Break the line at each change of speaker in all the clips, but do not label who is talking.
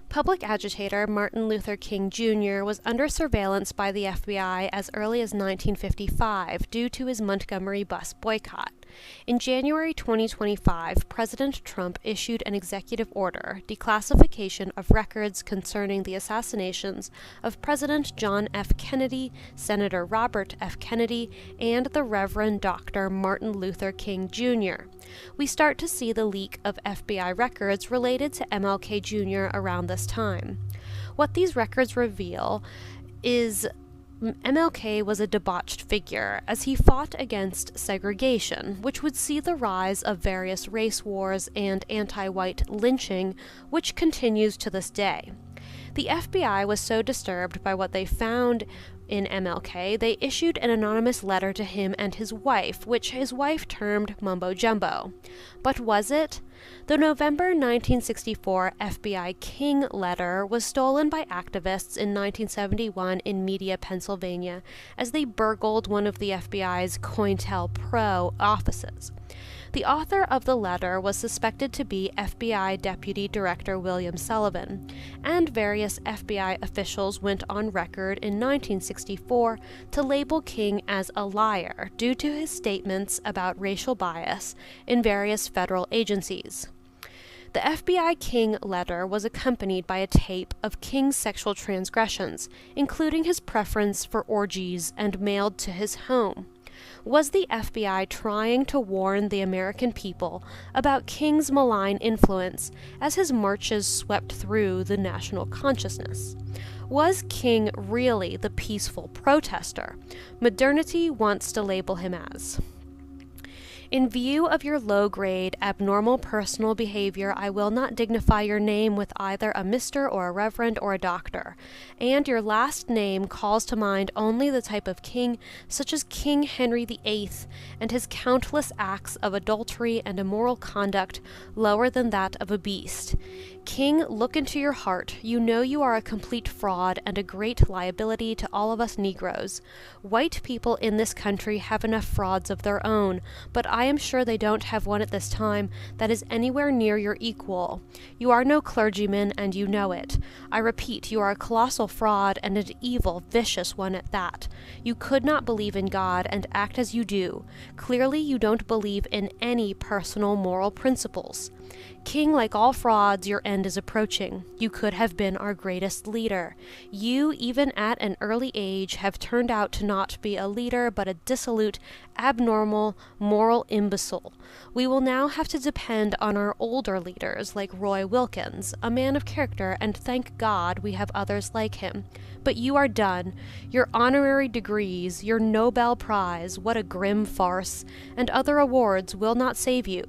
Public agitator Martin Luther King Jr. was under surveillance by the FBI as early as 1955 due to his Montgomery bus boycott. In January 2025, President Trump issued an executive order, declassification of records concerning the assassinations of President John F. Kennedy, Senator Robert F. Kennedy, and the Reverend Dr. Martin Luther King Jr. We start to see the leak of FBI records related to MLK Jr. around this time. What these records reveal is MLK was a debauched figure as he fought against segregation, which would see the rise of various race wars and anti-white lynching, which continues to this day. The FBI was so disturbed by what they found in MLK, they issued an anonymous letter to him and his wife, which his wife termed mumbo jumbo. But was it? The November 1964 FBI King letter was stolen by activists in 1971 in Media, Pennsylvania, as they burgled one of the FBI's COINTELPRO offices. The author of the letter was suspected to be FBI Deputy Director William Sullivan, and various FBI officials went on record in 1964 to label King as a liar due to his statements about racial bias in various federal agencies. The FBI King letter was accompanied by a tape of King's sexual transgressions, including his preference for orgies, and mailed to his home. Was the FBI trying to warn the American people about King's malign influence as his marches swept through the national consciousness? Was King really the peaceful protester modernity wants to label him as? In view of your low-grade, abnormal personal behavior, I will not dignify your name with either a Mr. or a Reverend or a Doctor, and your last name calls to mind only the type of king, such as King Henry VIII, and his countless acts of adultery and immoral conduct lower than that of a beast. King, look into your heart. You know you are a complete fraud and a great liability to all of us Negroes. White people in this country have enough frauds of their own, but I am sure they don't have one at this time that is anywhere near your equal. You are no clergyman, and you know it. I repeat, you are a colossal fraud, and an evil, vicious one at that. You could not believe in God and act as you do. Clearly you don't believe in any personal moral principles. King, like all frauds, your end is approaching. You could have been our greatest leader. You, even at an early age, have turned out to not be a leader, but a dissolute, abnormal, moral imbecile. We will now have to depend on our older leaders, like Roy Wilkins, a man of character, and thank God we have others like him. But you are done. Your honorary degrees, your Nobel Prize, what a grim farce, and other awards will not save you.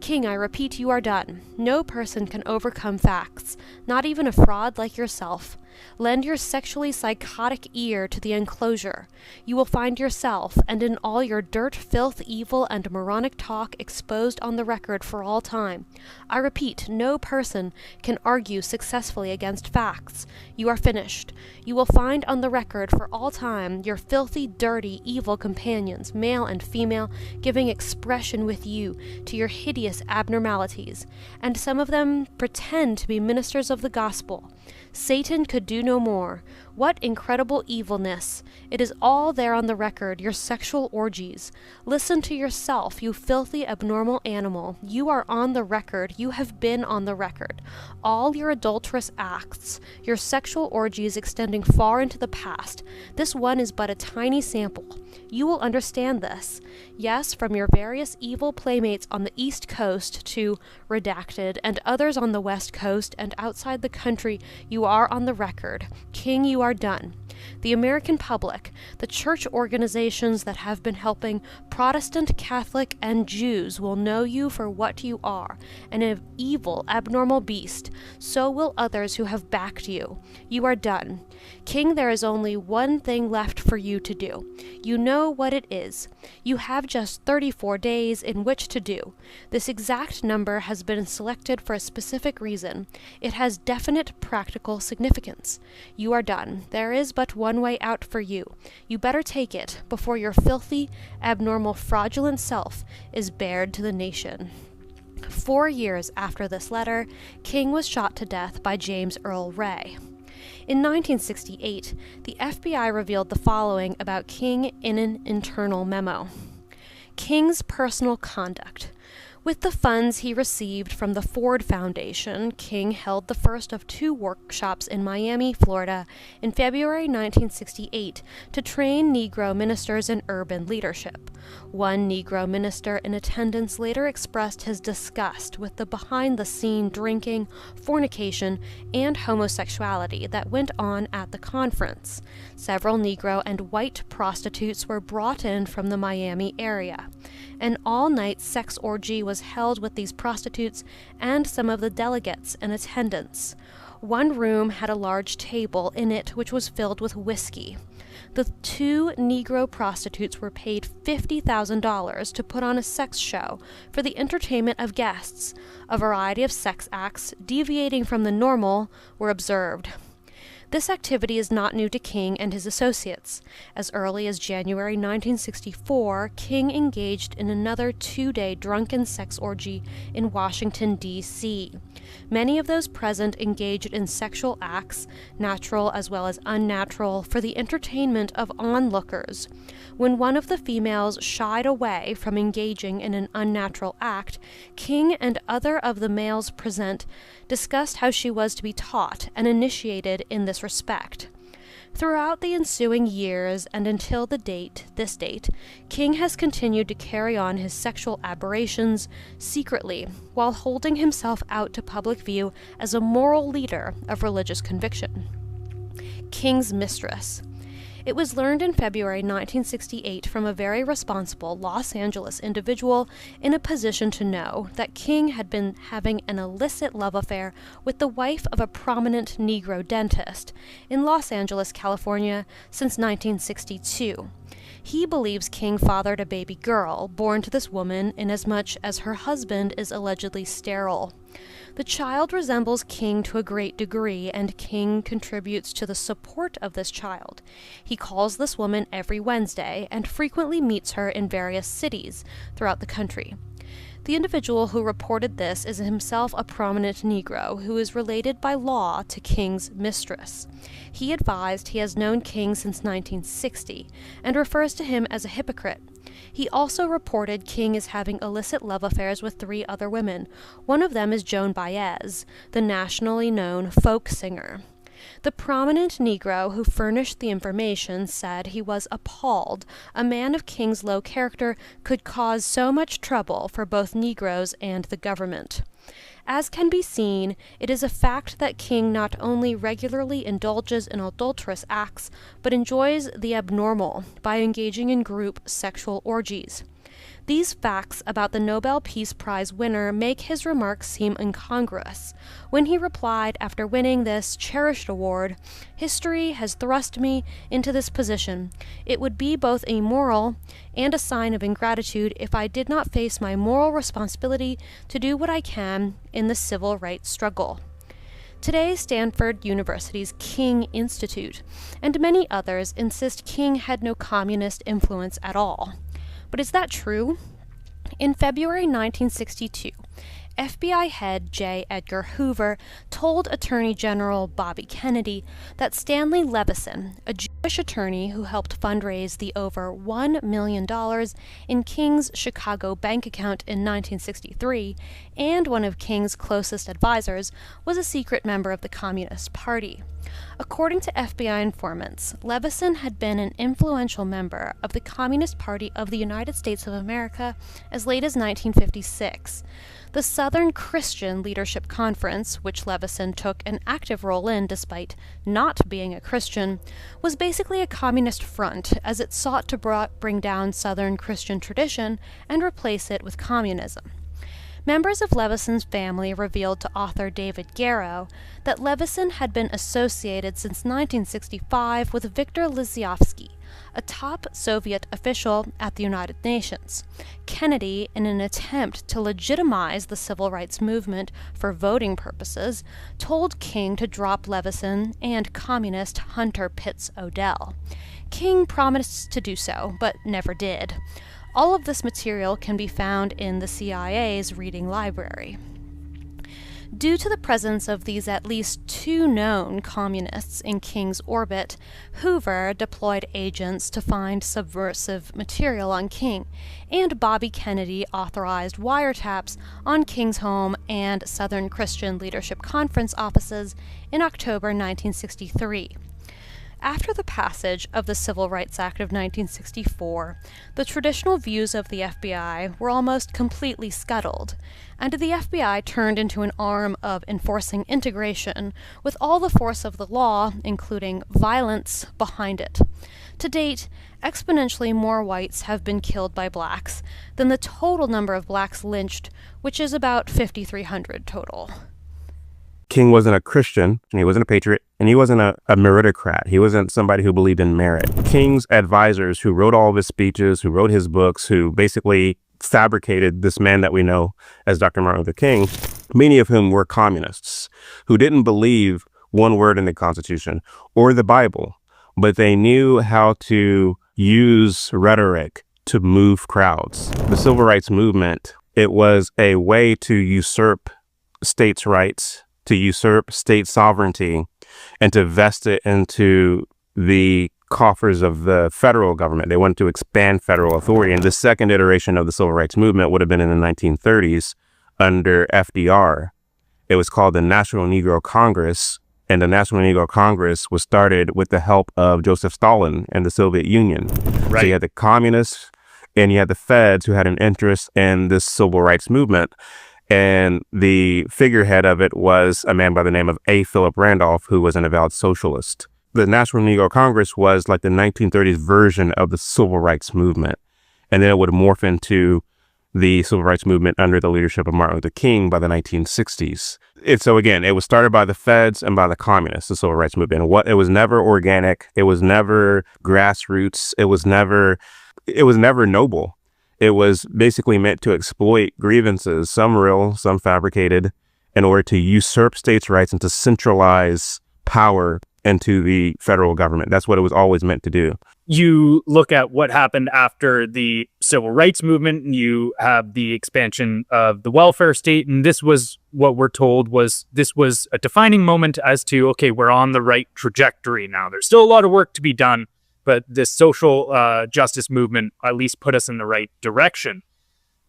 King, I repeat, you are done. No person can overcome facts, not even a fraud like yourself. Lend your sexually psychotic ear to the enclosure. You will find yourself, and in all your dirt, filth, evil, and moronic talk exposed on the record for all time. I repeat, no person can argue successfully against facts. You are finished. You will find on the record for all time your filthy, dirty, evil companions, male and female, giving expression with you to your hideous abnormalities, and some of them pretend to be ministers of the gospel. Satan could do no more. What incredible evilness! It is all there on the record, your sexual orgies. Listen to yourself, you filthy, abnormal animal. You are on the record. You have been on the record. All your adulterous acts, your sexual orgies extending far into the past. This one is but a tiny sample. You will understand this. Yes, from your various evil playmates on the East Coast to redacted, and others on the West Coast and outside the country, you are on the record. King, you are done. The American public, the church organizations that have been helping Protestant, Catholic, and Jews will know you for what you are, an evil, abnormal beast. So will others who have backed you. You are done. King, there is only one thing left for you to do. You know what it is. You have just 34 days in which to do. This exact number has been selected for a specific reason. It has definite practical significance. You are done. There is but one way out for you. You better take it before your filthy, abnormal, fraudulent self is bared to the nation. 4 years after this letter, King was shot to death by James Earl Ray. In 1968, the FBI revealed the following about King in an internal memo. King's personal conduct. With the funds he received from the Ford Foundation, King held the first of 2 workshops in Miami, Florida, in February 1968 to train Negro ministers in urban leadership. One Negro minister in attendance later expressed his disgust with the behind-the-scene drinking, fornication, and homosexuality that went on at the conference. Several Negro and white prostitutes were brought in from the Miami area. An all-night sex orgy was held with these prostitutes and some of the delegates in attendance. One room had a large table in it which was filled with whiskey. The 2 Negro prostitutes were paid $50,000 to put on a sex show for the entertainment of guests. A variety of sex acts deviating from the normal were observed. This activity is not new to King and his associates. As early as January 1964, King engaged in another 2-day drunken sex orgy in Washington, D.C. Many of those present engaged in sexual acts, natural as well as unnatural, for the entertainment of onlookers. When one of the females shied away from engaging in an unnatural act, King and other of the males present discussed how she was to be taught and initiated in this respect. Throughout the ensuing years and until this date, King has continued to carry on his sexual aberrations secretly while holding himself out to public view as a moral leader of religious conviction. King's mistress. It was learned in February 1968 from a very responsible Los Angeles individual in a position to know that King had been having an illicit love affair with the wife of a prominent Negro dentist in Los Angeles, California, since 1962. He believes King fathered a baby girl born to this woman inasmuch as her husband is allegedly sterile. The child resembles King to a great degree, and King contributes to the support of this child. He calls this woman every Wednesday and frequently meets her in various cities throughout the country. The individual who reported this is himself a prominent Negro who is related by law to King's mistress. He advised he has known King since 1960 and refers to him as a hypocrite. He also reported King is having illicit love affairs with 3 other women. One of them is Joan Baez, the nationally known folk singer. The prominent Negro who furnished the information said he was appalled a man of King's low character could cause so much trouble for both Negroes and the government. As can be seen, it is a fact that King not only regularly indulges in adulterous acts, but enjoys the abnormal by engaging in group sexual orgies. These facts about the Nobel Peace Prize winner make his remarks seem incongruous. When he replied after winning this cherished award, "History has thrust me into this position. It would be both immoral and a sign of ingratitude if I did not face my moral responsibility to do what I can in the civil rights struggle." Today, Stanford University's King Institute and many others insist King had no communist influence at all. But is that true? In February 1962, FBI head J. Edgar Hoover told Attorney General Bobby Kennedy that Stanley Levison, a Jewish attorney who helped fundraise the over $1 million in King's Chicago bank account in 1963, and one of King's closest advisors, was a secret member of the Communist Party. According to FBI informants, Levison had been an influential member of the Communist Party of the United States of America as late as 1956. The Southern Christian Leadership Conference, which Levison took an active role in despite not being a Christian, was basically a communist front as it sought to bring down Southern Christian tradition and replace it with communism. Members of Levison's family revealed to author David Garrow that Levison had been associated since 1965 with Viktor Lysyovsky, a top Soviet official at the United Nations. Kennedy, in an attempt to legitimize the civil rights movement for voting purposes, told King to drop Levison and communist Hunter Pitts Odell. King promised to do so, but never did. All of this material can be found in the CIA's reading library. Due to the presence of these at least 2 known communists in King's orbit, Hoover deployed agents to find subversive material on King, and Bobby Kennedy authorized wiretaps on King's home and Southern Christian Leadership Conference offices in October 1963. After the passage of the Civil Rights Act of 1964, the traditional views of the FBI were almost completely scuttled, and the FBI turned into an arm of enforcing integration with all the force of the law, including violence, behind it. To date, exponentially more whites have been killed by blacks than the total number of blacks lynched, which is about 5,300 total.
King wasn't a Christian, and he wasn't a patriot, and he wasn't a meritocrat. He wasn't somebody who believed in merit. King's advisors, who wrote all of his speeches, who wrote his books, who basically fabricated this man that we know as Dr. Martin Luther King, many of whom were communists, who didn't believe one word in the Constitution or the Bible, but they knew how to use rhetoric to move crowds. The Civil Rights Movement, it was a way to usurp states' rights, to usurp state sovereignty, and to vest it into the coffers of the federal government. They wanted to expand federal authority. And the second iteration of the Civil Rights Movement would have been in the 1930s under FDR. It was called the National Negro Congress, and the National Negro Congress was started with the help of Joseph Stalin and the Soviet Union. Right. So you had the communists and you had the feds who had an interest in this civil rights movement. And the figurehead of it was a man by the name of A. Philip Randolph, who was an avowed socialist. The National Negro Congress was like the 1930s version of the civil rights movement. And then it would morph into the civil rights movement under the leadership of Martin Luther King by the 1960s. So again, it was started by the feds and by the communists, the civil rights movement. It was never organic. It was never grassroots. It was never noble. It was basically meant to exploit grievances, some real, some fabricated, in order to usurp states' rights and to centralize power into the federal government. That's what it was always meant to do.
You look at what happened after the civil rights movement, and you have the expansion of the welfare state. And this was what we're told was a defining moment as to, okay, we're on the right trajectory now. There's still a lot of work to be done, but this social justice movement at least put us in the right direction.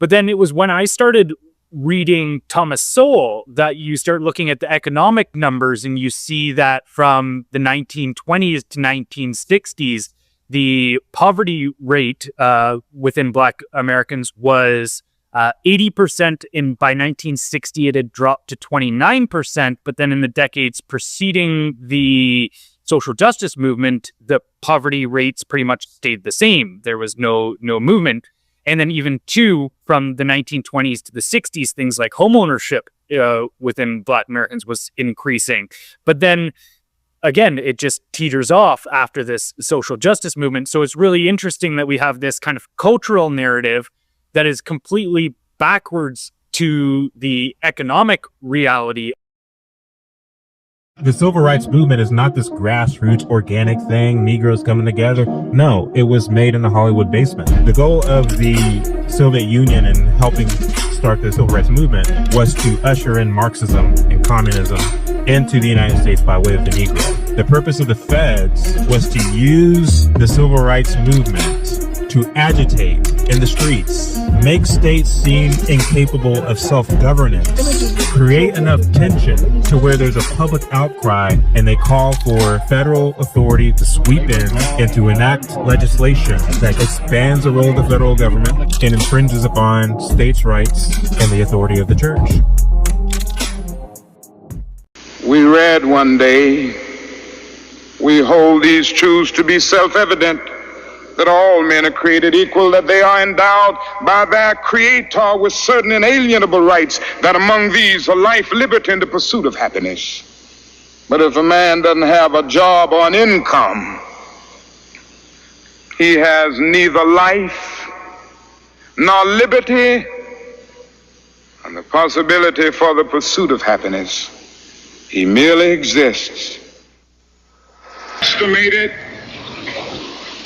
But then it was when I started reading Thomas Sowell that you start looking at the economic numbers, and you see that from the 1920s to 1960s, the poverty rate within Black Americans was 80%. By 1960, it had dropped to 29%. But then in the decades preceding the social justice movement, the poverty rates pretty much stayed the same. There was no movement. And then even from the 1920s to the 60s, things like homeownership within Black Americans was increasing. But then again, it just teeters off after this social justice movement. So it's really interesting that we have this kind of cultural narrative that is completely backwards to the economic reality.
The civil rights movement is not this grassroots organic thing, Negroes coming together. No, it was made in the Hollywood basement. The goal of the Soviet Union and helping start the civil rights movement was to usher in Marxism and communism into the United States by way of the Negro. The purpose of the feds was to use the civil rights movement to agitate in the streets, make states seem incapable of self-governance, create enough tension to where there's a public outcry, and they call for federal authority to sweep in and to enact legislation that expands the role of the federal government and infringes upon states' rights and the authority of the church.
We read one day, we hold these truths to be self-evident, that all men are created equal, that they are endowed by their Creator with certain inalienable rights, that among these are life, liberty, and the pursuit of happiness. But if a man doesn't have a job or an income, he has neither life nor liberty and the possibility for the pursuit of happiness. He merely exists. Estimated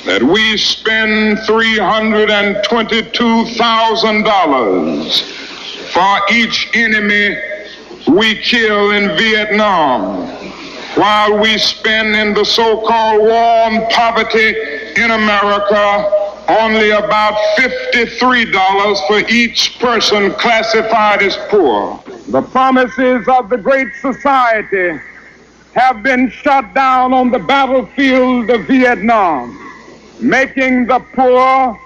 that we spend $322,000 for each enemy we kill in Vietnam, while we spend in the so-called war on poverty in America only about $53 for each person classified as poor. The promises of the Great Society have been shot down on the battlefield of Vietnam, making the poor,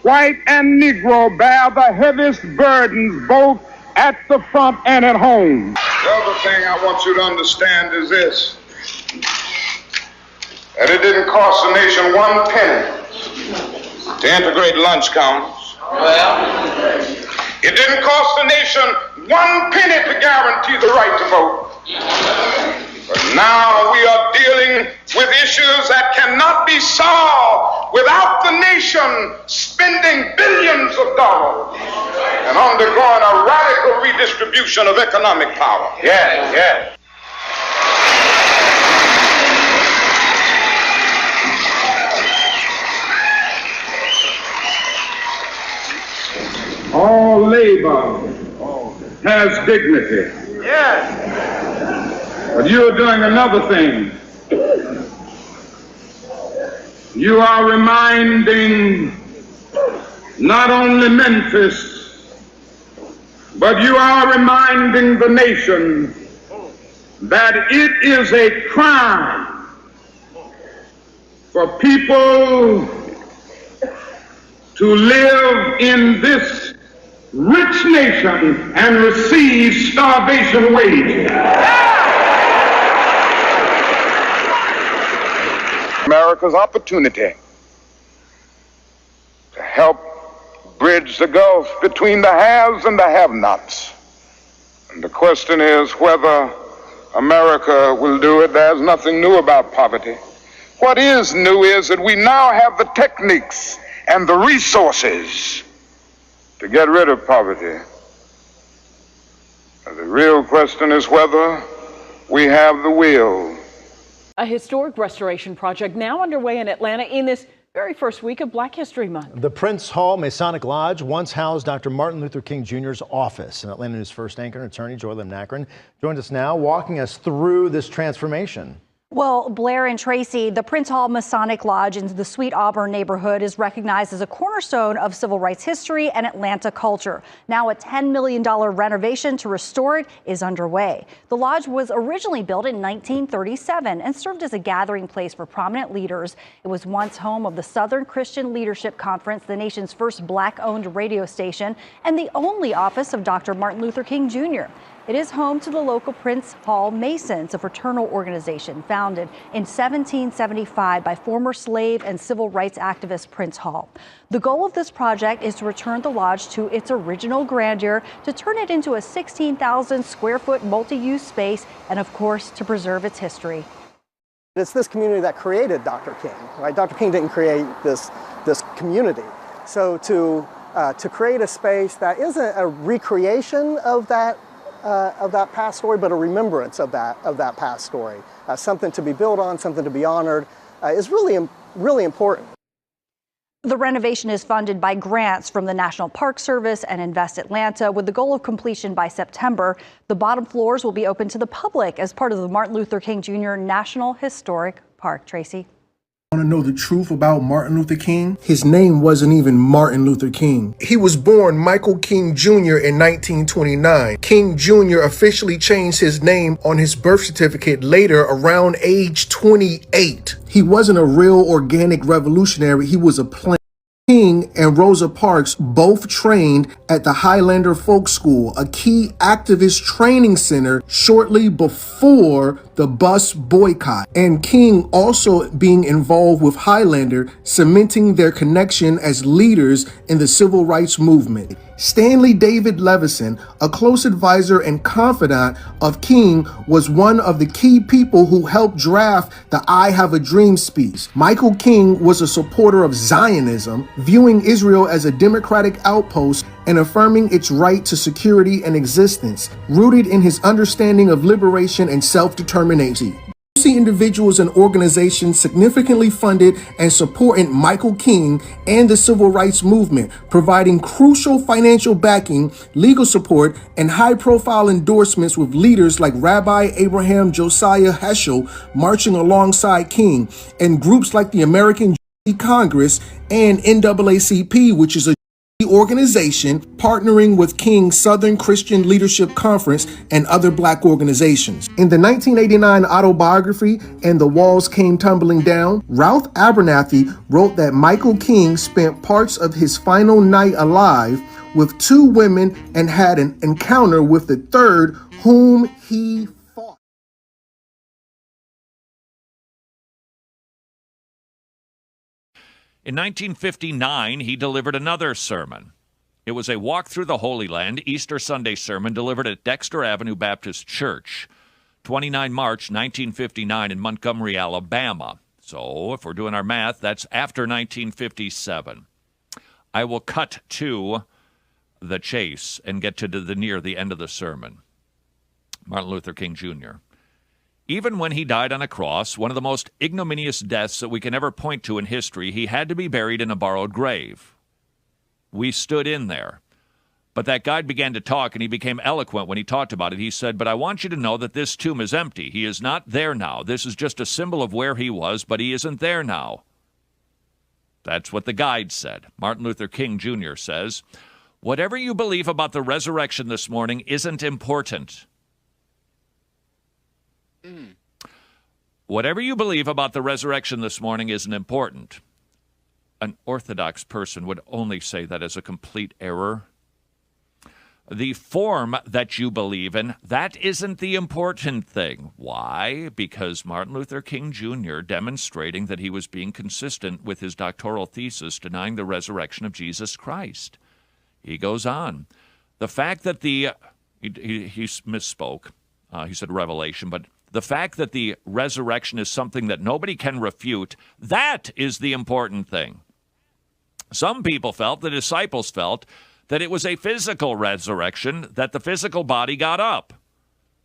white and Negro, bear the heaviest burdens both at the front and at home. The other thing I want you to understand is this, that it didn't cost the nation one penny to integrate lunch counters. It didn't cost the nation one penny to guarantee the right to vote. But now we are dealing with issues that cannot be solved without the nation spending billions of dollars and undergoing a radical redistribution of economic power. Yeah. All labor has dignity. Yes. But you're doing another thing. You are reminding not only Memphis, but you are reminding the nation that it is a crime for people to live in this rich nation and receive starvation wages. America's opportunity to help bridge the gulf between the haves and the have-nots. And the question is whether America will do it. There's nothing new about poverty. What is new is that we now have the techniques and the resources to get rid of poverty. The real question is whether we have the will.
A historic restoration project now underway in Atlanta in this very first week of Black History Month.
The Prince Hall Masonic Lodge once housed Dr. Martin Luther King Jr.'s office. And Atlanta News First anchor and attorney Joy Lim-Nakron joins us now, walking us through this transformation.
Well, Blair and Tracy, the Prince Hall Masonic Lodge in the Sweet Auburn neighborhood is recognized as a cornerstone of civil rights history and Atlanta culture. Now a $10 million renovation to restore it is underway. The lodge was originally built in 1937 and served as a gathering place for prominent leaders. It was once home of the Southern Christian Leadership Conference, the nation's first Black-owned radio station, and the only office of Dr. Martin Luther King Jr. It is home to the local Prince Hall Masons, a fraternal organization founded in 1775 by former slave and civil rights activist Prince Hall. The goal of this project is to return the lodge to its original grandeur, to turn it into a 16,000 square foot multi-use space, and of course, to preserve its history.
It's this community that created Dr. King, right? Dr. King didn't create this community. So to create a space that isn't a recreation of that past story, but a remembrance of that past story, something to be built on, something to be honored, is really important.
The renovation is funded by grants from the National Park Service and Invest Atlanta, with the goal of completion by September. The bottom floors will be open to the public as part of the Martin Luther King Jr. National Historic Park. Tracy.
Want to know the truth about Martin Luther King? His name wasn't even Martin Luther King. He was born Michael King Jr. in 1929. King Jr. officially changed his name on his birth certificate later, around age 28. He wasn't a real organic revolutionary. He was a plant. King and Rosa Parks both trained at the Highlander Folk School, a key activist training center shortly before the bus boycott, and King also being involved with Highlander, cementing their connection as leaders in the civil rights movement. Stanley David Levison, a close advisor and confidant of King, was one of the key people who helped draft the I Have a Dream speech. Michael King was a supporter of Zionism, viewing Israel as a democratic outpost and affirming its right to security and existence, rooted in his understanding of liberation and self-determination. see individuals and organizations significantly funded and supporting Michael King and the civil rights movement, providing crucial financial backing, legal support, and high-profile endorsements with leaders like Rabbi Abraham Josiah Heschel marching alongside King, and groups like the American Jewish Congress and NAACP, which is a organization partnering with King's Southern Christian Leadership Conference and other black organizations. In the 1989 autobiography, And the Walls Came Tumbling Down, Ralph Abernathy wrote that Michael King spent parts of his final night alive with two women and had an encounter with the third, whom he fought.
In 1959, he delivered another sermon. It was a walk through the Holy Land Easter Sunday sermon delivered at Dexter Avenue Baptist Church, 29 March 1959 in Montgomery, Alabama. So if we're doing our math, that's after 1957. I will cut to the chase and get to near the end of the sermon. Martin Luther King Jr. Even when he died on a cross, one of the most ignominious deaths that we can ever point to in history, he had to be buried in a borrowed grave. We stood in there. But that guy began to talk, and he became eloquent when he talked about it. He said, but I want you to know that this tomb is empty. He is not there now. This is just a symbol of where he was, but he isn't there now. That's what the guide said. Martin Luther King Jr. says, whatever you believe about the resurrection this morning isn't important. Whatever you believe about the resurrection this morning isn't important. An Orthodox person would only say that as a complete error. The form that you believe in, that isn't the important thing. Why? Because Martin Luther King Jr. demonstrating that he was being consistent with his doctoral thesis denying the resurrection of Jesus Christ. He goes on. The fact that he misspoke. He said revelation, but the fact that the resurrection is something that nobody can refute, that is the important thing. Some people felt, the disciples felt, that it was a physical resurrection, that the physical body got up.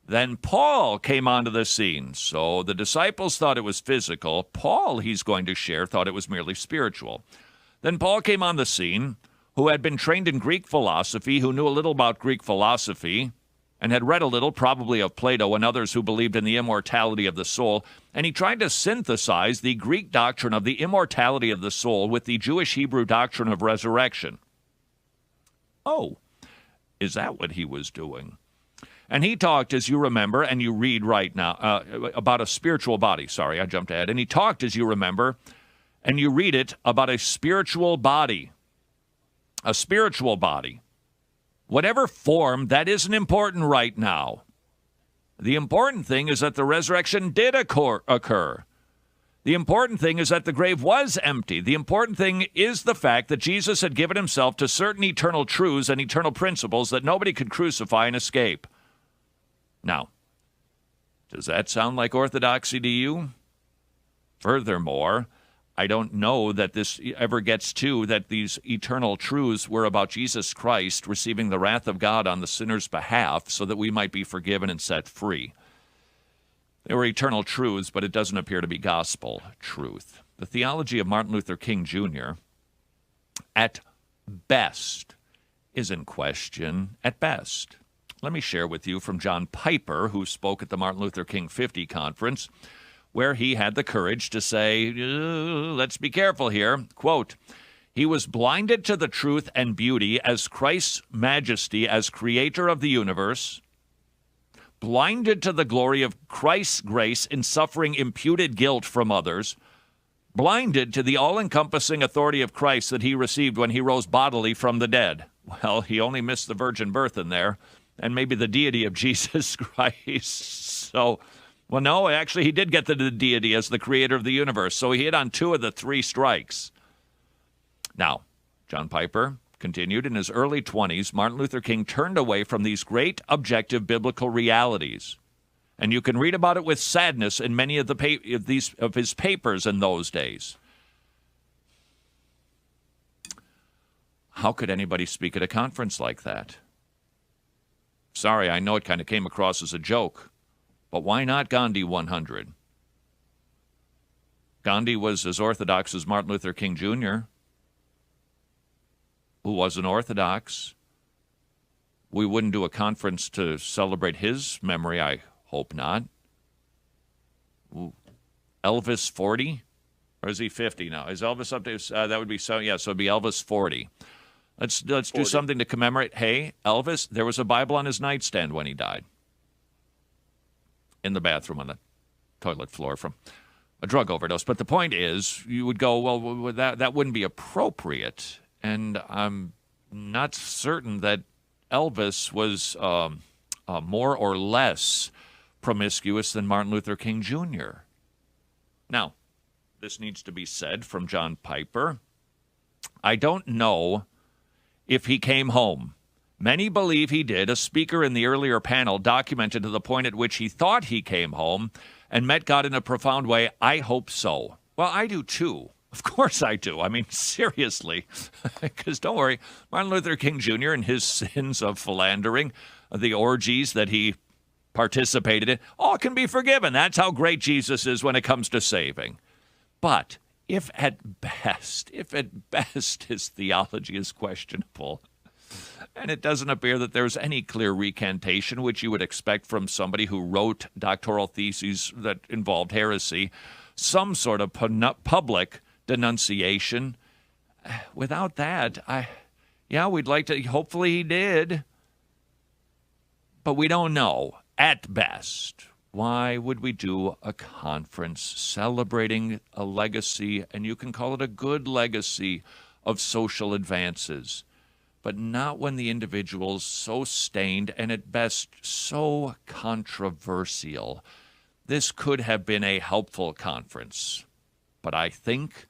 Then Paul came onto the scene. So the disciples thought it was physical. Paul, he's going to share, thought it was merely spiritual. Then Paul came on the scene, who had been trained in Greek philosophy, who knew a little about Greek philosophy, and had read a little, probably of Plato and others who believed in the immortality of the soul, and he tried to synthesize the Greek doctrine of the immortality of the soul with the Jewish Hebrew doctrine of resurrection. Oh, is that what he was doing? And he talked, as you remember, and you read right now, about a spiritual body. Sorry, I jumped ahead. And he talked, as you remember, and you read it, about a spiritual body. A spiritual body. Whatever form, that isn't important right now. The important thing is that the resurrection did occur. The important thing is that the grave was empty. The important thing is the fact that Jesus had given himself to certain eternal truths and eternal principles that nobody could crucify and escape. Now, does that sound like orthodoxy to you? Furthermore, I don't know that this ever gets to that these eternal truths were about Jesus Christ receiving the wrath of God on the sinner's behalf so that we might be forgiven and set free. They were eternal truths, but it doesn't appear to be gospel truth. The theology of Martin Luther King Jr., at best, is in question, at best. Let me share with you from John Piper, who spoke at the Martin Luther King 50 conference, where he had the courage to say, let's be careful here, quote, he was blinded to the truth and beauty as Christ's majesty as creator of the universe, blinded to the glory of Christ's grace in suffering imputed guilt from others, blinded to the all-encompassing authority of Christ that he received when he rose bodily from the dead. Well, he only missed the virgin birth in there, and maybe the deity of Jesus Christ. So, well, no, actually, he did get the deity as the creator of the universe, so he hit on 2 of the 3 strikes. Now, John Piper continued, in his early 20s, Martin Luther King turned away from these great objective biblical realities. And you can read about it with sadness in many of his papers in those days. How could anybody speak at a conference like that? Sorry, I know it kind of came across as a joke. But why not Gandhi 100? Gandhi was as orthodox as Martin Luther King Jr., who was an Orthodox. We wouldn't do a conference to celebrate his memory, I hope not. Elvis 40? Or is he 50 now? Is Elvis up to, that would be so, yeah, so it'd be Elvis 40. Let's do something to commemorate. Hey, Elvis, there was a Bible on his nightstand when he died. In the bathroom on the toilet floor from a drug overdose. But the point is, you would go, well, that wouldn't be appropriate. And I'm not certain that Elvis was more or less promiscuous than Martin Luther King Jr. Now, this needs to be said from John Piper. I don't know if he came home. Many believe he did. A speaker in the earlier panel documented to the point at which he thought he came home and met God in a profound way. I hope so. Well, I do too. Of course I do. I mean, seriously. Because don't worry, Martin Luther King Jr. and his sins of philandering, the orgies that he participated in, all can be forgiven. That's how great Jesus is when it comes to saving. But if at best his theology is questionable, and it doesn't appear that there's any clear recantation, which you would expect from somebody who wrote doctoral theses that involved heresy, some sort of public denunciation. Without that, we'd like to, hopefully he did, but we don't know. At best, why would we do a conference celebrating a legacy, and you can call it a good legacy, of social advances, but not when the individual's so stained and at best so controversial? This could have been a helpful conference, but I think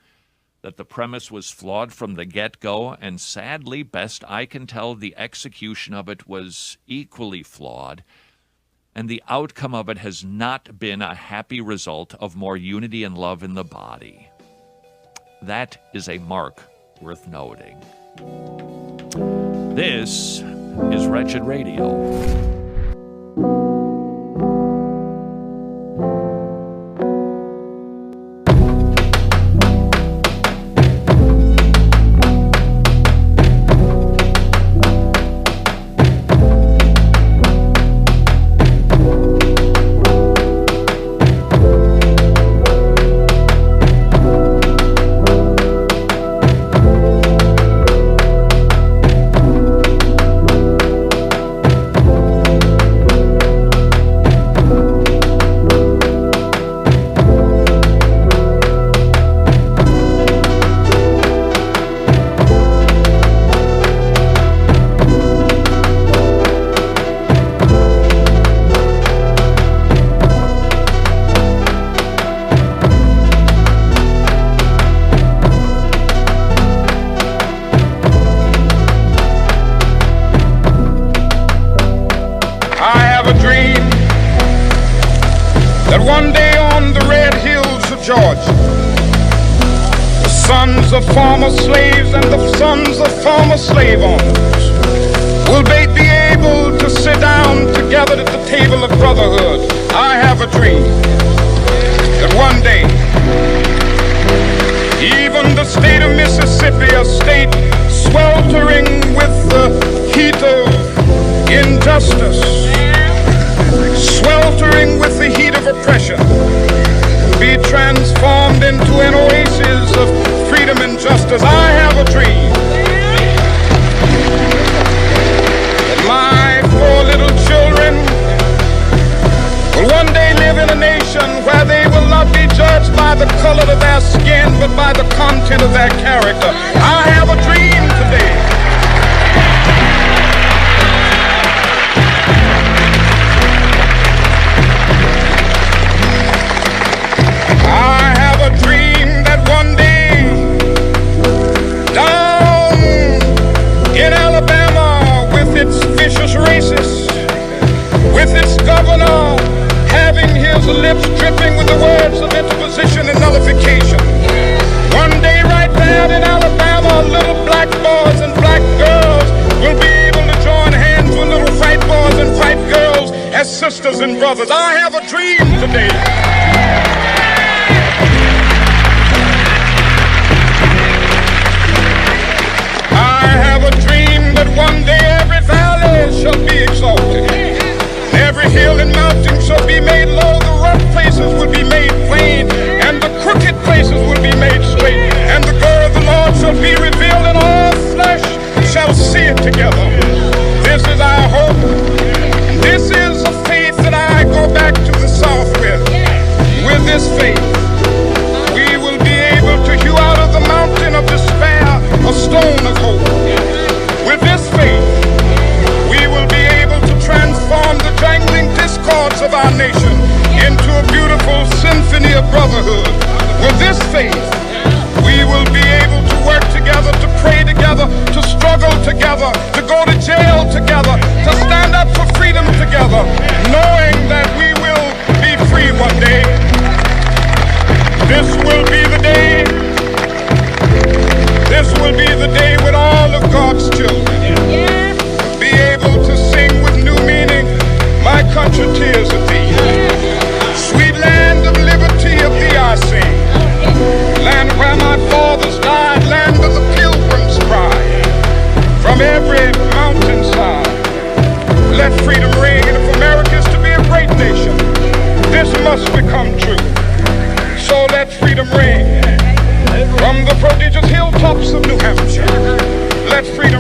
that the premise was flawed from the get-go, and sadly, best I can tell, the execution of it was equally flawed, and the outcome of it has not been a happy result of more unity and love in the body. That is a mark worth noting. This is Wretched Radio.
Of former slaves and the sons of former slave owners will be able to sit down together at the table of brotherhood. I have a dream that one day even the state of Mississippi, a state sweltering with the heat of injustice, sweltering with the heat of oppression, be transformed into an oasis of freedom and justice. I have a dream that my 4 little children will one day live in a nation where they will not be judged by the color of their skin, but by the content of their character. I have a dream today. I have a dream that one day down in Alabama, with its vicious racists, with its governor having his lips dripping with the words of interposition and nullification, one day right there in Alabama, little black boys and black girls will be able to join hands with little white boys and white girls as sisters and brothers. I have a dream today. together, to stand up for freedom together, knowing that we will be free one day. This will be the day. This will be the day when all of God's children be able to sing with new meaning, my country, tears of thee. Sweet land of liberty of thee I sing. Land where my fathers died, land of the pilgrims cry. From every mountainside, let freedom ring. And if America is to be a great nation, this must become true. So let freedom ring from the prodigious hilltops of New Hampshire. Let freedom